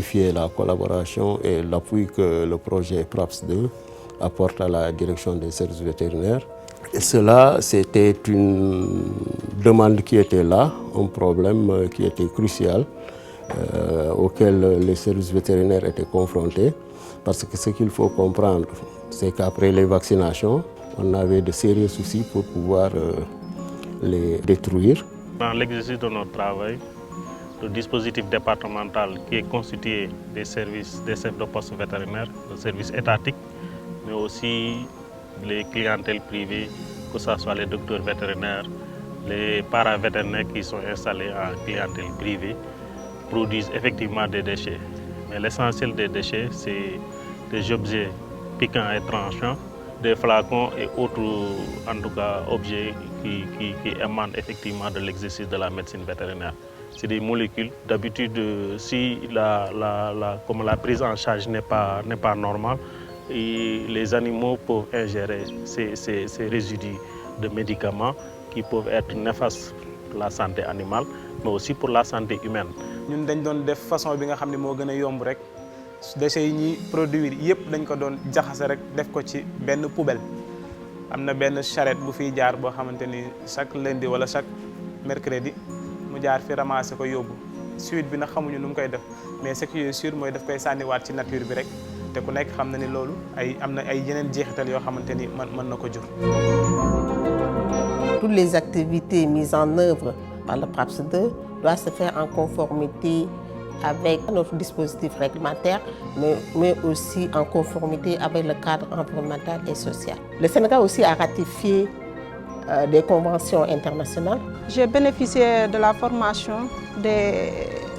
intensifier la collaboration et l'appui que le projet PRAPS 2 apporte à la direction des services vétérinaires. Et cela, c'était une demande qui était là, un problème qui était crucial, auquel les services vétérinaires étaient confrontés. Parce que ce qu'il faut comprendre, c'est qu'après les vaccinations, on avait de sérieux soucis pour pouvoir les détruire. Dans l'exercice de notre travail, le dispositif départemental qui est constitué des services, des chefs de poste vétérinaires, le service étatique, mais aussi les clientèles privées, que ce soit les docteurs vétérinaires, les paravétérinaires qui sont installés en clientèle privée, produisent effectivement des déchets. Mais l'essentiel des déchets, c'est des objets piquants et tranchants, des flacons et autres, en tout cas, objets qui émanent effectivement de l'exercice de la médecine vétérinaire. C'est des molécules. D'habitude, si la prise en charge n'est pas normale, et les animaux peuvent ingérer ces résidus de médicaments qui peuvent être néfastes pour la santé animale, mais aussi pour la santé humaine. Nous avons fait façon bi nga xamni mo gëna yomb rek déchets yi ñi produire yépp dañ ko doon jaxase rek def ko ci benn poubelle. Amna benn charrette bu fi jaar bo xamanteni chaque lundi wala chaque mercredi mu jaar fi ramasser ko yobbu. Suite bi na xamuñu num koy def mais ce qui est sûr moy daf koy sanni waat ci nature bi rek té ku nekk xam na ni lolu ay amna ay yeneen jeexital yo xamanteni mën na ko jur. Toutes les activités mises en œuvre par le PRAPS 2 doivent se faire en conformité avec notre dispositif réglementaire, mais aussi en conformité avec le cadre environnemental et social. Le Sénégal aussi a ratifié des conventions internationales. J'ai bénéficié de la formation des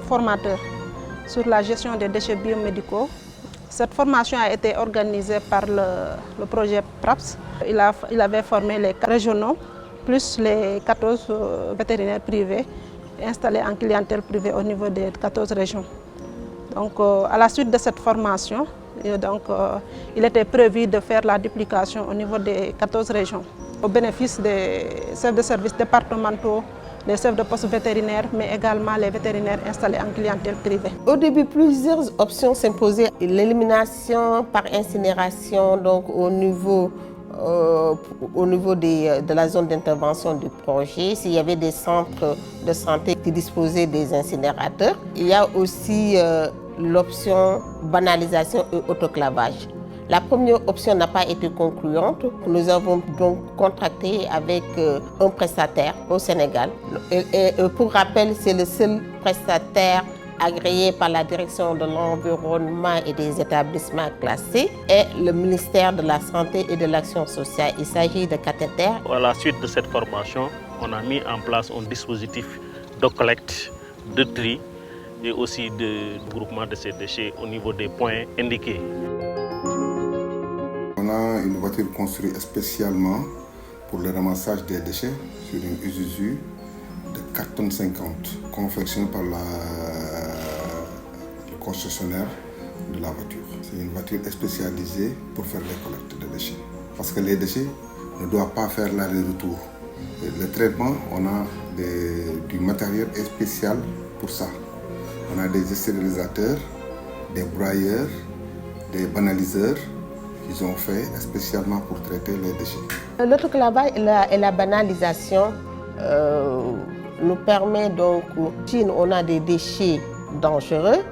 formateurs sur la gestion des déchets biomédicaux. Cette formation a été organisée par le projet PRAPS. Il avait formé les régionaux, plus les 14 vétérinaires privés installés en clientèle privée au niveau des 14 régions. Donc, à la suite de cette formation, il était prévu de faire la duplication au niveau des 14 régions, au bénéfice des chefs de services départementaux, des chefs de poste vétérinaires, mais également les vétérinaires installés en clientèle privée. Au début, plusieurs options s'imposaient. L'élimination par incinération, donc au niveau de la zone d'intervention du projet, s'il y avait des centres de santé qui disposaient des incinérateurs. Il y a aussi l'option banalisation et autoclavage. La première option n'a pas été concluante. Nous avons donc contracté avec un prestataire au Sénégal. Et pour rappel, c'est le seul prestataire agréé par la direction de l'environnement et des établissements classés et le ministère de la Santé et de l'Action sociale. Il s'agit de cathéters. À la suite de cette formation, on a mis en place un dispositif de collecte, de tri et aussi de groupement de ces déchets au niveau des points indiqués. On a une voiture construite spécialement pour le ramassage des déchets sur une Isuzu de 4,50 tonnes, confectionnée par le concessionnaire de la voiture. C'est une voiture spécialisée pour faire les collectes de déchets. Parce que les déchets ne doivent pas faire l'aller-retour. Le traitement, on a du matériel spécial pour ça. On a des stérilisateurs, des broyeurs, des banaliseurs qu'ils ont fait spécialement pour traiter les déchets. L'autoclavage et la banalisation nous permet donc, si on a des déchets dangereux,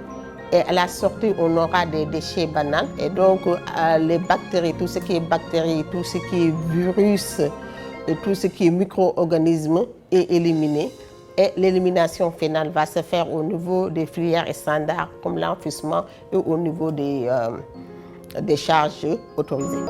et à la sortie, on aura des déchets banals. Et donc, les bactéries, tout ce qui est bactéries, tout ce qui est virus, et tout ce qui est micro-organismes est éliminé. Et l'élimination finale va se faire au niveau des filières et standards, comme l'enfouissement et au niveau des charges autorisées.